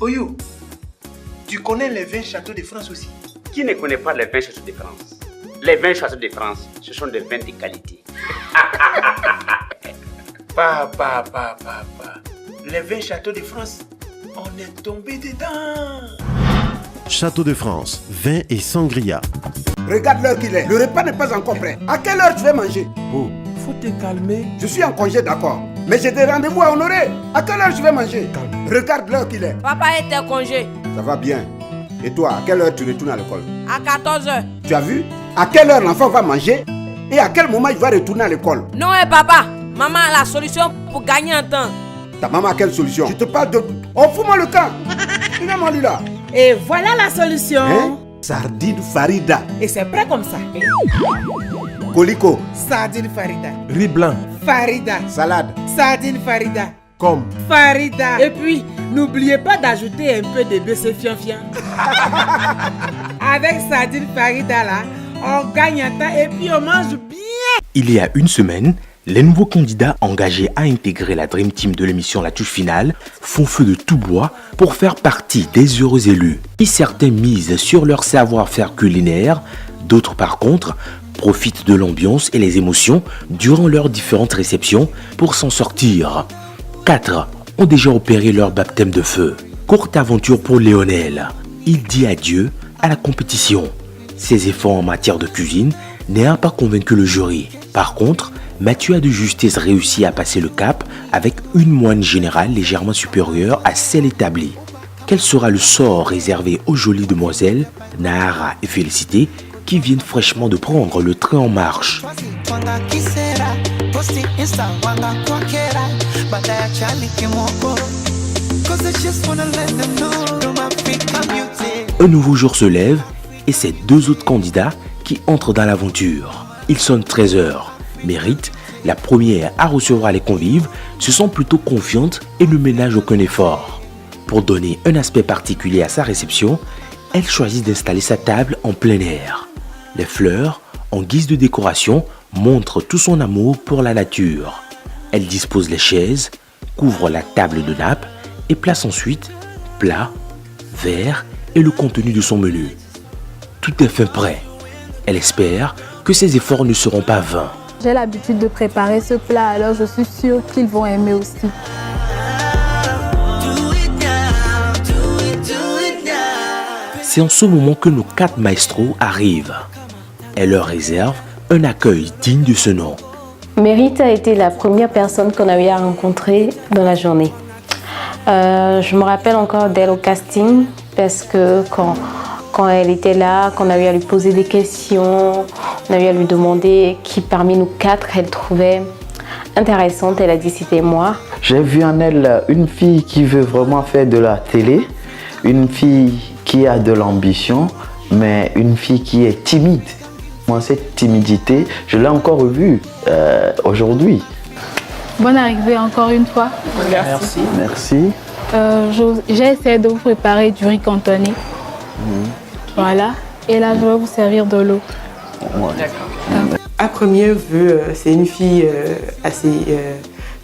Oyou, tu connais les 20 châteaux de France aussi? Qui ne connaît pas les 20 châteaux de France? Les 20 châteaux de France, ce sont des vins de qualité. Papa. Les 20 châteaux de France, on est tombé dedans. Château de France, vin et sangria. Regarde l'heure qu'il est. Le repas n'est pas encore prêt. À quelle heure tu vas manger? Oh, faut te calmer. Je suis en congé, d'accord. Mais j'ai des rendez-vous à honorer. À quelle heure je vais manger? Calme. Regarde l'heure qu'il est. Papa était en congé. Ça va bien. Et toi, à quelle heure tu retournes à l'école? À 14h. Tu as vu? À quelle heure l'enfant va manger? Et à quel moment il va retourner à l'école? Non, papa. Maman a la solution pour gagner un temps. Ta maman a quelle solution? Je te parle de... Oh, fous-moi le camp. Finalement, lui là. Et voilà la solution. Hein? Sardine Farida. Et c'est prêt comme ça. Colico. Sardine Farida. Riz blanc. Farida. Salade. Sardine Farida. Comme. Farida. Et puis, n'oubliez pas d'ajouter un peu de BC fian-fian. Avec Sardine Farida là, on gagne un temps et puis on mange bien. Il y a une semaine, les nouveaux candidats engagés à intégrer la Dream Team de l'émission La Touche Finale font feu de tout bois pour faire partie des heureux élus. Et certains misent sur leur savoir-faire culinaire, d'autres par contre profitent de l'ambiance et les émotions durant leurs différentes réceptions pour s'en sortir. 4 ont déjà opéré leur baptême de feu. Courte aventure pour Léonel. Il dit adieu à la compétition. Ses efforts en matière de cuisine n'ont pas convaincu le jury. Par contre, Mathieu a de justesse réussi à passer le cap avec une moyenne générale légèrement supérieure à celle établie. Quel sera le sort réservé aux jolies demoiselles, Nahara et Félicité, qui viennent fraîchement de prendre le train en marche? Un nouveau jour se lève et c'est 2 autres candidats qui entrent dans l'aventure. Il sonne 13h. Mérite, la première à recevoir les convives, se sent plutôt confiante et ne ménage aucun effort. Pour donner un aspect particulier à sa réception, elle choisit d'installer sa table en plein air. Les fleurs, en guise de décoration, montrent tout son amour pour la nature. Elle dispose les chaises, couvre la table de nappe et place ensuite plats, verres et le contenu de son menu. Tout est fin prêt. Elle espère que ses efforts ne seront pas vains. J'ai l'habitude de préparer ce plat, alors je suis sûre qu'ils vont aimer aussi. C'est en ce moment que nos 4 maestros arrivent. Elle leur réserve un accueil digne de ce nom. Mérite a été la première personne qu'on a eu à rencontrer dans la journée. Je me rappelle encore d'elle au casting parce que quand elle était là, qu'on a eu à lui poser des questions, on a eu à lui demander qui parmi nous 4 elle trouvait intéressante. Elle a dit c'était moi. J'ai vu en elle une fille qui veut vraiment faire de la télé, une fille qui a de l'ambition, mais une fille qui est timide. Moi, cette timidité, je l'ai encore revue aujourd'hui. Bonne arrivée encore une fois. Merci. Merci. J'ai essayé de vous préparer du riz cantonné. Voilà. Et là, je vais vous servir de l'eau. Ouais. D'accord. À première vue, c'est une fille assez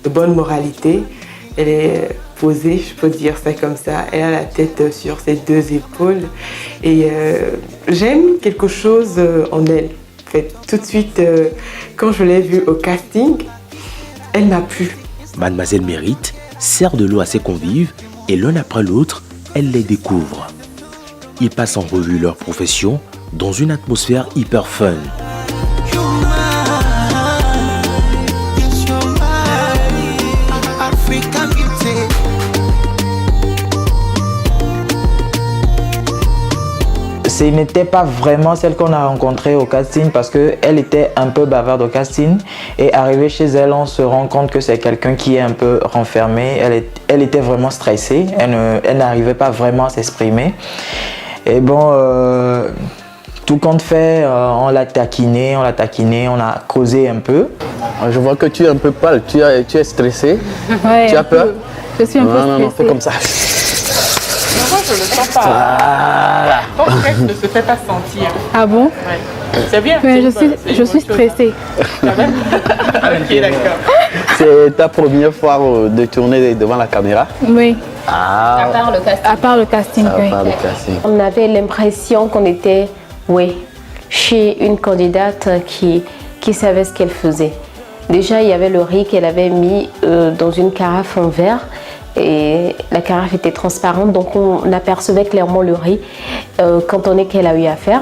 de bonne moralité. Elle est posée, je peux dire ça comme ça. Elle a la tête sur ses 2 épaules. Et j'aime quelque chose en elle. En fait, tout de suite, quand je l'ai vue au casting, elle m'a plu. Mademoiselle Mérite sert de l'eau à ses convives et l'un après l'autre, elle les découvre. Ils passent en revue leur profession dans une atmosphère hyper fun. Ce n'était pas vraiment celle qu'on a rencontrée au casting parce qu'elle était un peu bavarde au casting et arrivée chez elle, on se rend compte que c'est quelqu'un qui est un peu renfermé. Elle était vraiment stressée, elle n'arrivait pas vraiment à s'exprimer. Et bon, tout compte fait, on l'a taquiné, on a causé un peu. Je vois que tu es un peu pâle, tu es stressé, Ouais, tu as peur? Je suis un peu stressée. Non, fais comme ça. Non, je ne le sens pas. Ton stress ne se fait pas sentir. Ah bon? Ouais. C'est bien. Mais je suis stressée. Quand même? Ok, d'accord. C'est ta première fois de tourner devant la caméra? Oui. À part le casting. À part le casting, oui. Pas le casting. On avait l'impression qu'on était, chez une candidate qui savait ce qu'elle faisait. Déjà, il y avait le riz qu'elle avait mis dans une carafe en verre et la carafe était transparente, donc on apercevait clairement le riz quand on est qu'elle a eu à faire.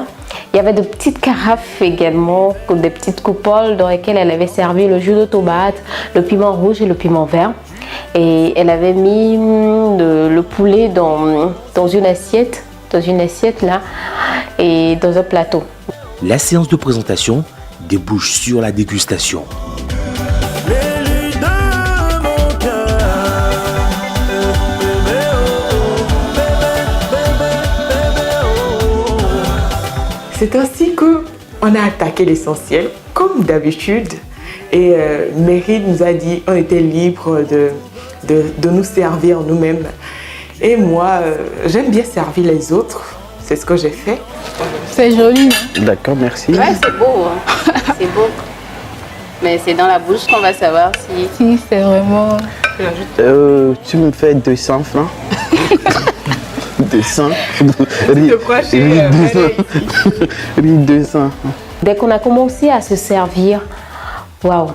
Il y avait de petites carafes également, des petites coupoles dans lesquelles elle avait servi le jus de tomate, le piment rouge et le piment vert. Et elle avait mis le poulet dans une assiette là, et dans un plateau. La séance de présentation débouche sur la dégustation. C'est ainsi qu'on a attaqué l'essentiel, comme d'habitude. Et Mérite nous a dit qu'on était libre de nous servir nous-mêmes. Et moi, j'aime bien servir les autres. C'est ce que j'ai fait. C'est joli, non? D'accord, merci. Ouais, c'est beau. Hein. C'est beau. Mais c'est dans la bouche qu'on va savoir si... Si, c'est vraiment... Tu me fais 200 francs. 200. Riz 200. Dès qu'on a commencé à se servir, waouh,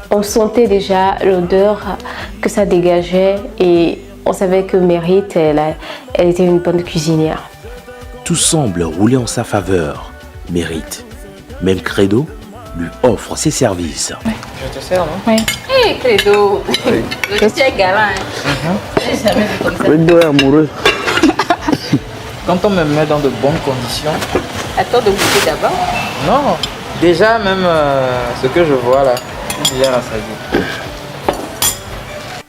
on sentait déjà l'odeur que ça dégageait et on savait que Mérite, elle était une bonne cuisinière. Tout semble rouler en sa faveur. Mérite, même Credo, lui offre ses services. Je te sers, non? Oui. Hé, Credo, tu es galant. J'ai jamais vu comme ça. Credo est amoureux. Quand on me met dans de bonnes conditions... Attends de goûter d'abord. Non, déjà même ce que je vois là, je suis déjà rassasié.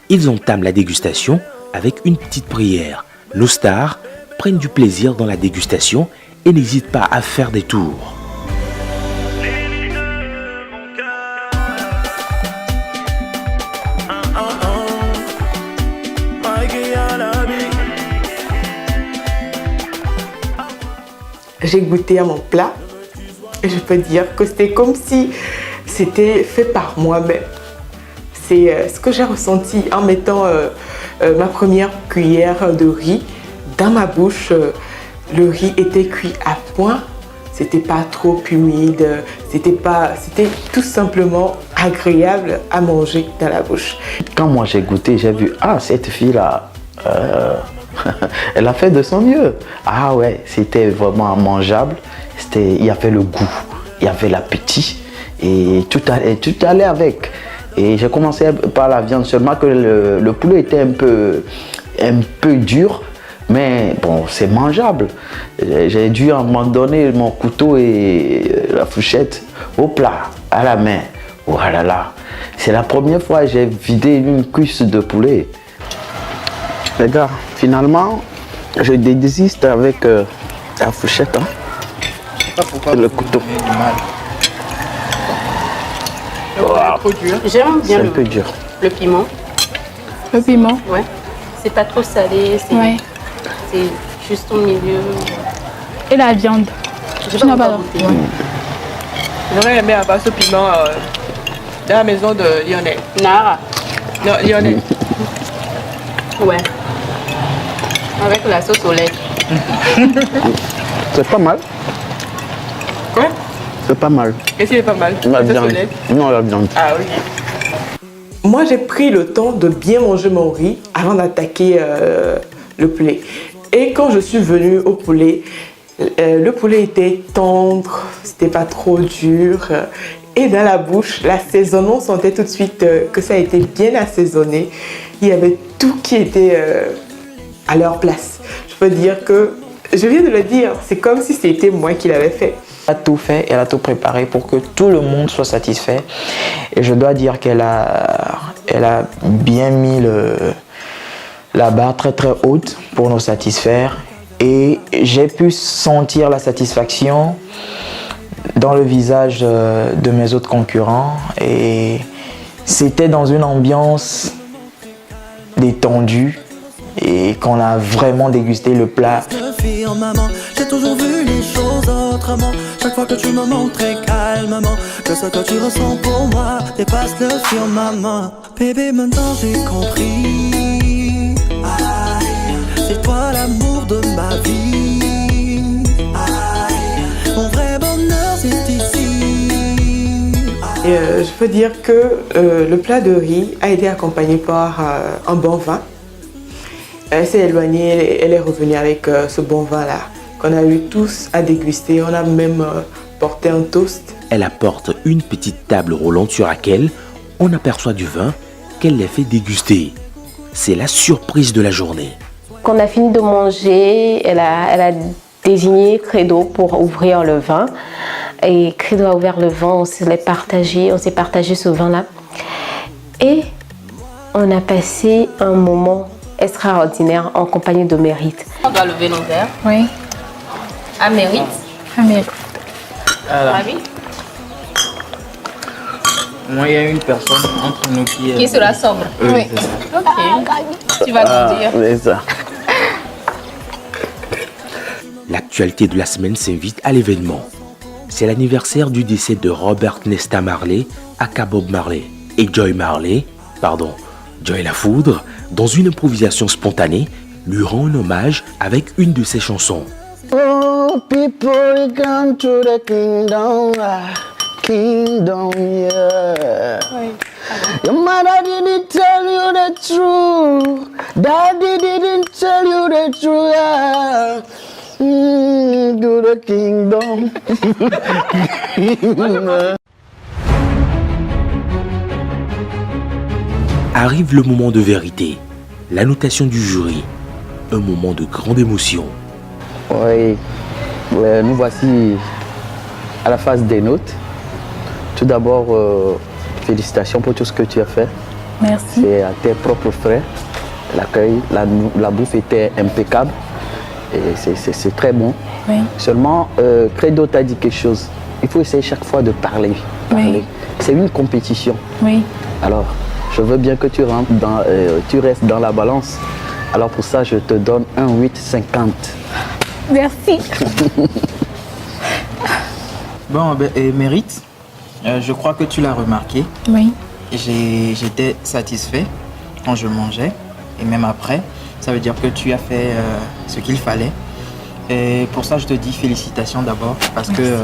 Ils entament la dégustation avec une petite prière. Nos stars prennent du plaisir dans la dégustation et n'hésitent pas à faire des tours. J'ai goûté à mon plat et je peux dire que c'était comme si c'était fait par moi-même. C'est ce que j'ai ressenti en mettant ma première cuillère de riz dans ma bouche. Le riz était cuit à point, c'était pas trop humide, c'était tout simplement agréable à manger dans la bouche. Quand moi j'ai goûté, j'ai vu, cette fille-là, elle a fait de son mieux. Ah ouais, c'était vraiment mangeable. Il y avait le goût, il y avait l'appétit et tout allait avec. Et j'ai commencé par la viande seulement que le poulet était un peu dur, mais bon, c'est mangeable. J'ai dû à un moment donner mon couteau et la fourchette au plat, à la main. Voilà là. C'est la première fois que j'ai vidé une cuisse de poulet. Les gars, finalement, je désiste avec la fourchette. Hein. Pourquoi le couteau. Trop dur. J'aime bien un peu dur. Le piment. Le piment? Ouais. C'est pas trop salé, c'est juste au milieu. Et la viande? Je n'ai pas goûté. J'aurais aimé avoir ce piment dans la maison de Lionel. Nara? Non, Lionel. Ouais. Avec la sauce au lait. C'est pas mal. Quoi? C'est pas mal. Qu'est-ce qui est pas mal? La viande. Non, la viande. Ah oui. Moi, j'ai pris le temps de bien manger mon riz avant d'attaquer le poulet. Et quand je suis venue au poulet, le poulet était tendre, c'était pas trop dur. Et dans la bouche, l'assaisonnement, on sentait tout de suite que ça a été bien assaisonné. Il y avait tout qui était à leur place. Je peux dire que, je viens de le dire, c'est comme si c'était moi qui l'avais fait. Elle a tout fait, elle a tout préparé pour que tout le monde soit satisfait. Et je dois dire qu'elle a bien mis la barre très très haute pour nous satisfaire. Et j'ai pu sentir la satisfaction dans le visage de mes autres concurrents. Et c'était dans une ambiance détendue et qu'on a vraiment dégusté le plat. J'ai toujours vu les choses autrement. Chaque fois que tu me montres très calmement que ce que tu ressens pour moi dépasse le firmament. Bébé, maintenant j'ai compris. peux dire que le plat de riz a été accompagné par un bon vin. Elle s'est éloignée, elle est revenue avec ce bon vin-là qu'on a eu tous à déguster. On a même porté un toast. Elle apporte une petite table roulante sur laquelle on aperçoit du vin qu'elle les fait déguster. C'est la surprise de la journée. Quand on a fini de manger, elle a désigné Credo pour ouvrir le vin. Et Credo a ouvert le vin, on s'est partagé ce vin-là. Et on a passé un moment extraordinaire en compagnie de Mérite. On doit lever nos verres. Oui. À Mérite. À Mérite. Ravi. Moi, il y a une personne entre nous qui sera sobre. Oui. Ok. Tu vas nous dire. C'est ça. L'actualité de la semaine s'invite à l'événement. C'est l'anniversaire du décès de Robert Nesta Marley, aka Bob Marley, et Joy la Foudre, dans une improvisation spontanée, lui rend un hommage avec une de ses chansons. Oh, people come to the kingdom, kingdom, yeah. Your mother didn't tell you the truth, daddy didn't tell you the truth, yeah. To the kingdom. Arrive le moment de vérité, la notation du jury, un moment de grande émotion. Oui, nous voici à la phase des notes. Tout d'abord, félicitations pour tout ce que tu as fait. Merci. C'est à tes propres frais. L'accueil, la bouffe était impeccable. Et c'est très bon. Oui. Seulement, Credo t'a dit quelque chose. Il faut essayer chaque fois de parler. Oui. C'est une compétition. Oui. Alors, je veux bien que tu restes dans la balance. Alors pour ça, je te donne un 8,50. Merci. Bon, et Mérite, je crois que tu l'as remarqué. Oui. J'étais satisfait quand je mangeais et même après. Ça veut dire que tu as fait ce qu'il fallait. Et pour ça, je te dis félicitations d'abord parce que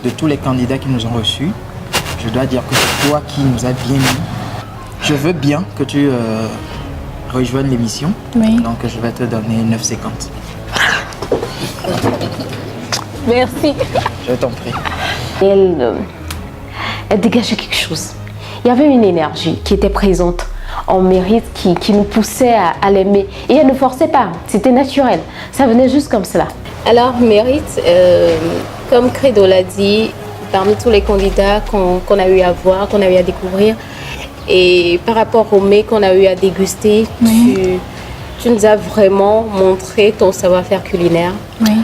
de tous les candidats qui nous ont reçus, je dois dire que c'est toi qui nous as bien mis. Je veux bien que tu rejoignes l'émission. Oui. Donc, je vais te donner 9,50. Merci. Je t'en prie. Elle dégageait quelque chose. Il y avait une énergie qui était présente en Mérite qui nous poussait à l'aimer. Et elle ne forçait pas, c'était naturel. Ça venait juste comme cela. Alors Mérite, comme Credo l'a dit, parmi tous les candidats qu'on a eu à voir, qu'on a eu à découvrir, et par rapport au mets qu'on a eu à déguster, oui. tu nous as vraiment montré ton savoir-faire culinaire. Oui.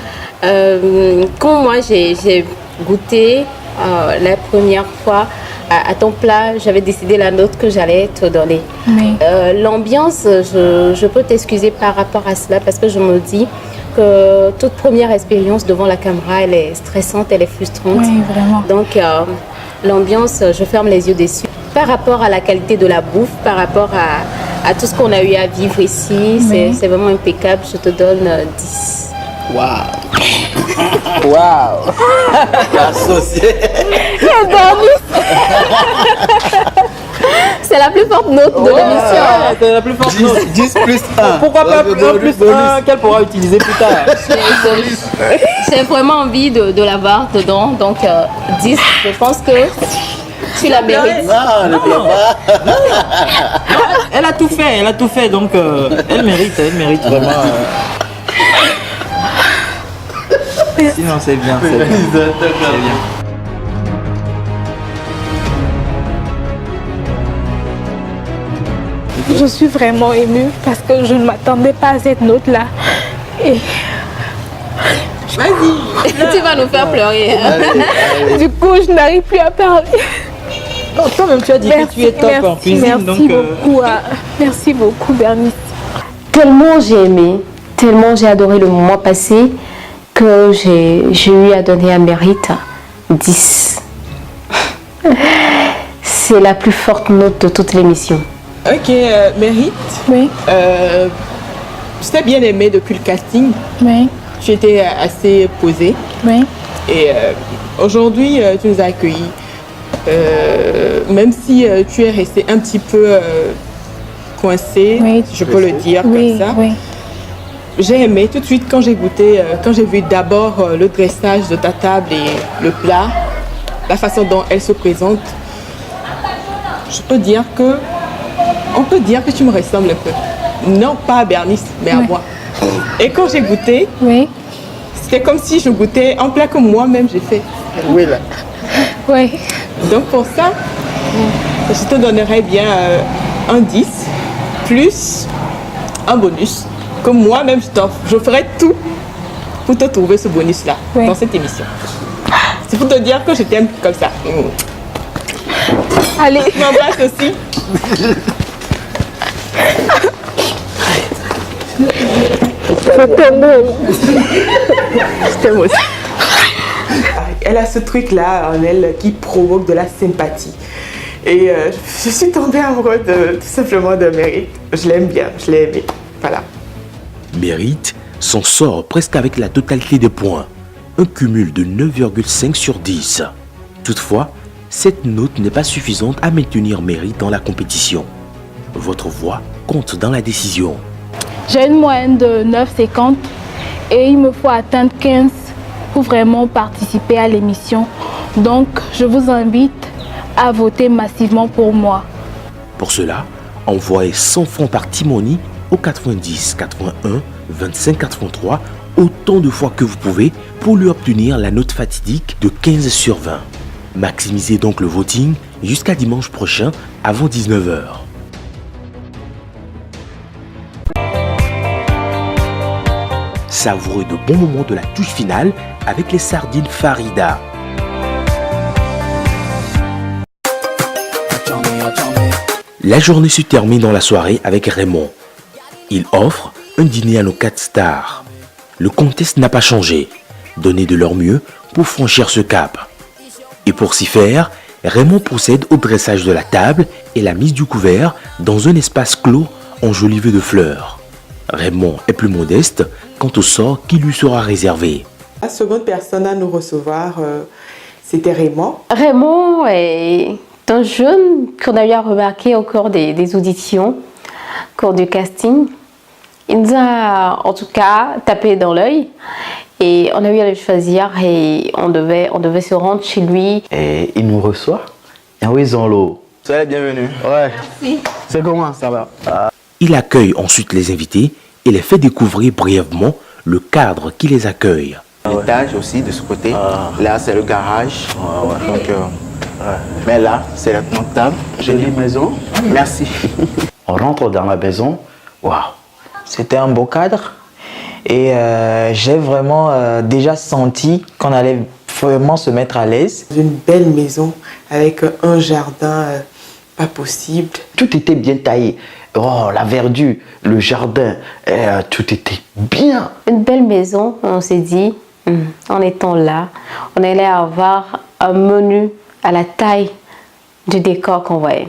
Quand moi j'ai goûté la première fois à ton plat, j'avais décidé la note que j'allais te donner. Oui. L'ambiance, je peux t'excuser par rapport à cela parce que je me dis que toute première expérience devant la caméra, elle est stressante, elle est frustrante. Oui, vraiment. Donc l'ambiance, je ferme les yeux dessus. Par rapport à la qualité de la bouffe, par rapport à tout ce qu'on a eu à vivre ici, oui. c'est vraiment impeccable. Je te donne 10. Waouh. Waouh. Associé. C'est la plus forte note de l'émission. C'est la plus forte note. 10 plus 1. Pourquoi pas plus 1 qu'elle pourra utiliser plus tard. J'ai vraiment envie de l'avoir dedans. Donc 10, je pense que tu la mérites. Non, elle a tout fait, donc elle mérite vraiment. Sinon c'est bien, c'est bien. Je suis vraiment émue parce que je ne m'attendais pas à cette note-là. Et vas-y. Tu vas nous faire pleurer. Du coup, je n'arrive plus à parler. Non, toi-même tu as dit que tu es top en cuisine. Merci beaucoup, merci beaucoup Bernice. Tellement j'ai aimé, tellement j'ai adoré le moment passé que j'ai eu à donner à Mérite 10. C'est la plus forte note de toute l'émission. Ok, Mérite. Oui. Je t'ai bien aimé depuis le casting. Oui. Tu étais assez posée. Oui. Et aujourd'hui, tu nous as accueillis Même si tu es resté un petit peu coincé, si je peux le dire comme ça. J'ai aimé tout de suite quand j'ai goûté, quand j'ai vu d'abord le dressage de ta table et le plat, la façon dont elle se présente. Je peux dire que, on peut dire que tu me ressembles un peu. Non pas à Bernice, mais à moi. Et quand j'ai goûté, c'était comme si je goûtais un plat que moi-même j'ai fait. Oui, là. Oui. Donc pour ça, je te donnerais bien un 10 plus un bonus que moi-même je t'offre. Je ferai tout pour te trouver ce bonus-là dans cette émission. C'est pour te dire que je t'aime comme ça. Allez. Tu m'embrasses aussi. Je t'aime. Je t'aime aussi. Elle a ce truc-là en elle qui provoque de la sympathie. Et je suis tombée amoureuse tout simplement de Mérite. Je l'aime bien, je l'ai aimée. Voilà. Mérite s'en sort presque avec la totalité des points. Un cumul de 9,5 sur 10. Toutefois, cette note n'est pas suffisante à maintenir Mérite dans la compétition. Votre voix compte dans la décision. J'ai une moyenne de 9,50 et il me faut atteindre 15 pour vraiment participer à l'émission. Donc, je vous invite à voter massivement pour moi. Pour cela, envoyez 100 francs par Timoni au 90 81 25 83 autant de fois que vous pouvez pour lui obtenir la note fatidique de 15 sur 20. Maximisez donc le voting jusqu'à dimanche prochain avant 19h. Savourez de bons moments de la touche finale avec les sardines Farida. La journée se termine dans la soirée avec Raymond. Il offre un dîner à nos 4 stars. Le contexte n'a pas changé. Donner de leur mieux pour franchir ce cap. Et pour s'y faire, Raymond procède au dressage de la table et la mise du couvert dans un espace clos enjolivé de fleurs. Raymond est plus modeste quant au sort qui lui sera réservé. La seconde personne à nous recevoir, c'était Raymond. Raymond est un jeune qu'on a eu à remarquer au cours des auditions, au cours du casting. Il nous a en tout cas tapé dans l'œil et on a eu à le choisir et on devait se rendre chez lui. Et il nous reçoit. Et oui, Zonlo. Soyez bienvenue. Ouais. Merci. C'est comment ça va? Il accueille ensuite les invités et les fait découvrir brièvement le cadre qui les accueille. L'étage aussi de ce côté. Là, c'est le garage. Donc, mais là, c'est notre table. Jolie maison. Merci. On rentre dans la maison. Waouh. C'était un beau cadre. Et j'ai vraiment déjà senti qu'on allait vraiment se mettre à l'aise. Une belle maison avec un jardin pas possible. Tout était bien taillé. Oh, la verdure, le jardin, tout était bien. Une belle maison, on s'est dit, en étant là, on allait avoir un menu à la taille du décor qu'on voyait.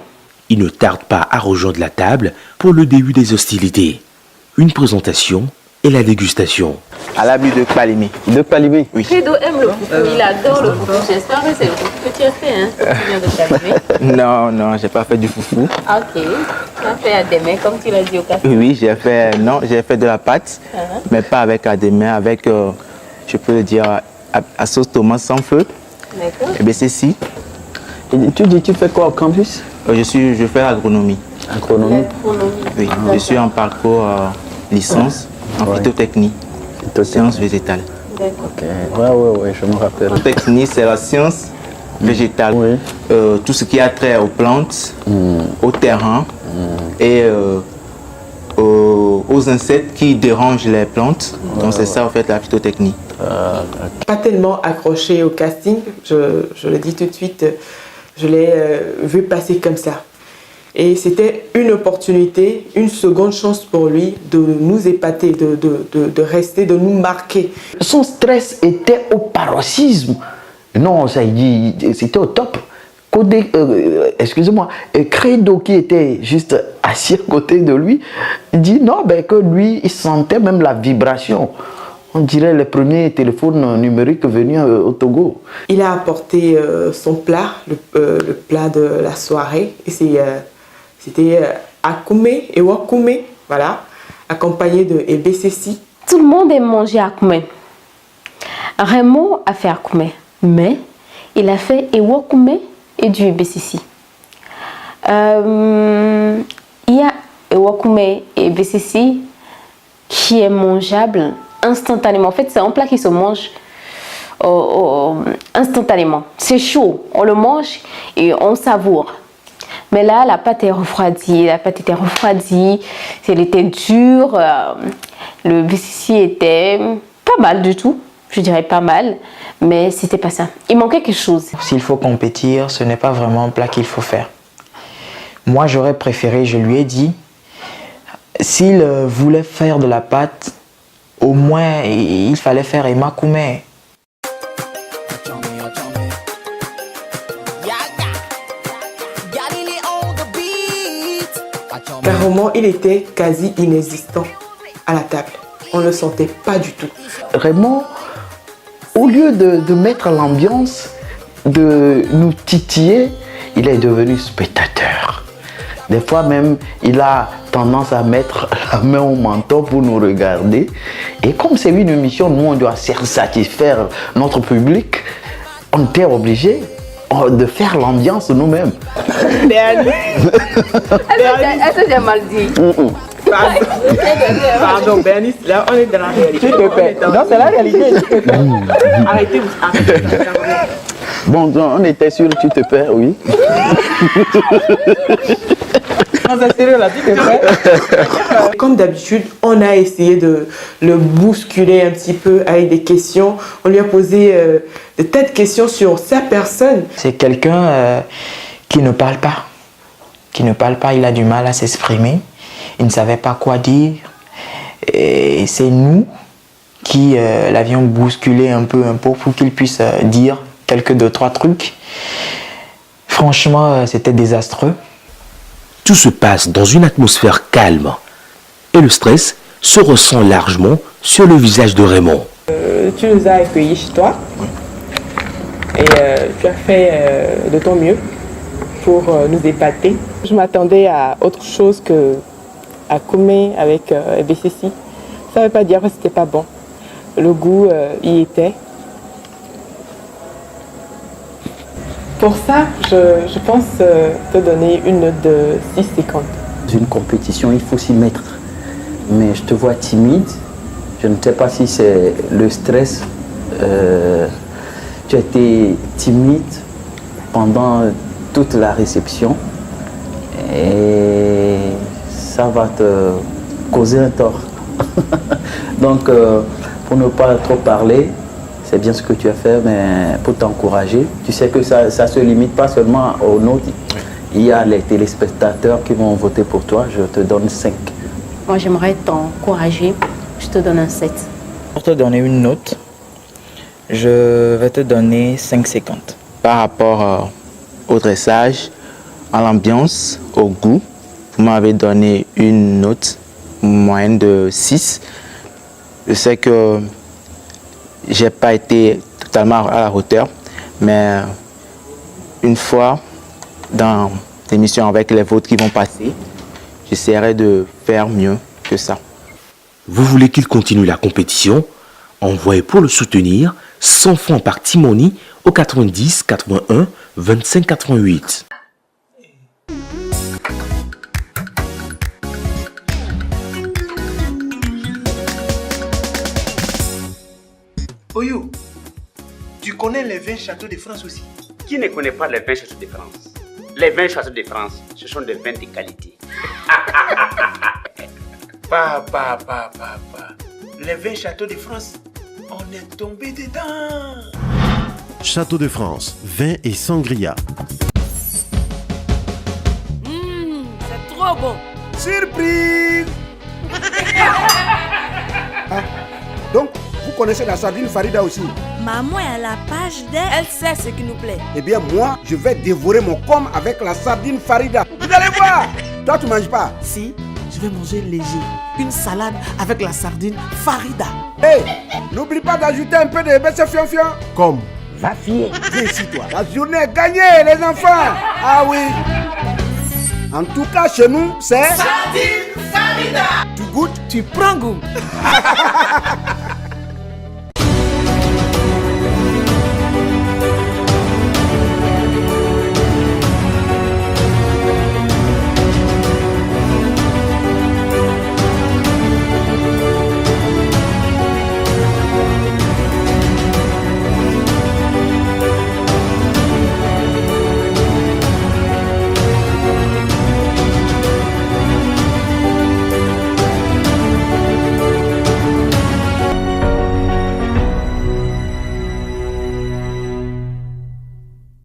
Il ne tarde pas à rejoindre la table pour le début des hostilités. Une présentation et la dégustation. À l'abus de Palimé. De Palimé? Oui. Credo aime le foufou, il adore le foufou. J'espère que c'est le foufou que tu as fait, hein, que tu viens de Palimé. Non, j'ai pas fait du foufou. Ok. Tu as fait à des mains, comme tu l'as dit au café. Oui, j'ai fait de la pâte, mais pas avec à des mains, avec, je peux le dire, à sauce tomate sans feu. D'accord. Et bien, c'est si. Et tu fais quoi au campus? Je fais l'agronomie. Agronomie? Oui, je suis en parcours licence en phytotechnie, sciences végétales. Ok, ouais, je me rappelle. Phytotechnie, c'est la science végétale. Tout ce qui a trait aux plantes, au terrain et aux insectes qui dérangent les plantes. Donc c'est ça en fait la phytotechnie. Pas tellement accroché au casting, je le dis tout de suite, je l'ai vu passer comme ça. Et c'était une opportunité, une seconde chance pour lui de nous épater, de rester, de nous marquer. Son stress était au paroxysme. Non, ça dit, c'était au top. Excusez-moi, Credo qui était juste assis à côté de lui, il dit non, que lui, il sentait même la vibration. On dirait les premiers téléphones numériques venus au Togo. Il a apporté son plat, le plat de la soirée. Et c'était Akoumé et Wakoumé, voilà, accompagné de Ebesesi. Tout le monde aime manger Akoumé. Raymond a fait Akoumé, mais il a fait Ewakoumé et du Ebesesi. Il y a Ewakoumé et Ebesesi qui est mangeable instantanément. En fait, c'est un plat qui se mange instantanément. C'est chaud, on le mange et on savoure. Mais là, la pâte est refroidie. La pâte était refroidie, elle était dure. Le Bessi était pas mal du tout. Je dirais pas mal, mais c'était pas ça. Il manquait quelque chose. S'il faut compétir, ce n'est pas vraiment un plat qu'il faut faire. Moi, j'aurais préféré, je lui ai dit, s'il voulait faire de la pâte, au moins, il fallait faire Emakoumé. Carrément, il était quasi inexistant à la table. On ne le sentait pas du tout. Raymond, au lieu de mettre l'ambiance, de nous titiller, il est devenu spectateur. Des fois même, il a tendance à mettre la main au menton pour nous regarder. Et comme c'est une émission, nous on doit satisfaire notre public, on était obligé de faire l'ambiance nous-mêmes. Est-ce que j'ai mal dit? Pardon, Bernice, là on est dans la réalité. Non, c'est la réalité. Arrêtez. Bon, on était sûr que tu te perds, oui. Non, c'est sérieux là, tu te perds. Comme d'habitude, on a essayé de le bousculer un petit peu avec des questions. On lui a posé de tas de questions sur sa personne. C'est quelqu'un qui ne parle pas. Qui ne parle pas, il a du mal à s'exprimer. Il ne savait pas quoi dire. Et c'est nous qui l'avions bousculé un peu pour qu'il puisse dire quelques 2-3 trucs. Franchement, c'était désastreux. Tout se passe dans une atmosphère calme et le stress se ressent largement sur le visage de Raymond. Tu nous as accueillis chez toi et tu as fait de ton mieux pour nous épater. Je m'attendais à autre chose que à Koumé avec Ebesesi. Ça ne veut pas dire que c'était pas bon. Le goût y était. Pour ça, je pense te donner une note de 6,50. Dans une compétition, il faut s'y mettre. Mais je te vois timide. Je ne sais pas si c'est le stress. Tu as été timide pendant toute la réception. Et ça va te causer un tort. Donc, pour ne pas trop parler, c'est bien ce que tu as fait, mais pour t'encourager, tu sais que ça ne se limite pas seulement aux notes. Il y a les téléspectateurs qui vont voter pour toi. Je te donne 5. Moi, j'aimerais t'encourager. Je te donne un 7. Pour te donner une note, je vais te donner 5,50. Par rapport au dressage, à l'ambiance, au goût, vous m'avez donné une note moyenne de 6. Je sais que j'ai pas été totalement à la hauteur, mais une fois dans l'émission avec les votes qui vont passer, j'essaierai de faire mieux que ça. Vous voulez qu'il continue la compétition? Envoyez pour le soutenir 100 francs par Timoni au 90 81 25 88. Oyo, tu connais les 20 châteaux de France aussi? Qui ne connaît pas les 20 châteaux de France? Les 20 châteaux de France, ce sont des vins de qualité. Papa. Les 20 châteaux de France, on est tombé dedans. Château de France, vin et sangria. C'est trop bon. Surprise. Donc, vous connaissez la sardine Farida aussi? Maman est à la page d'elle. Elle sait ce qui nous plaît. Eh bien, moi, je vais dévorer mon com avec la sardine Farida. Vous allez voir. Toi, tu manges pas? Si, je vais manger léger. une salade avec la sardine Farida. Hey, n'oublie pas d'ajouter un peu de BC Fian. Comme va fier. Viens ici toi. La journée est gagnée les enfants. Ah oui. En tout cas chez nous c'est Sardine Farida. Tu goûtes, tu prends goût.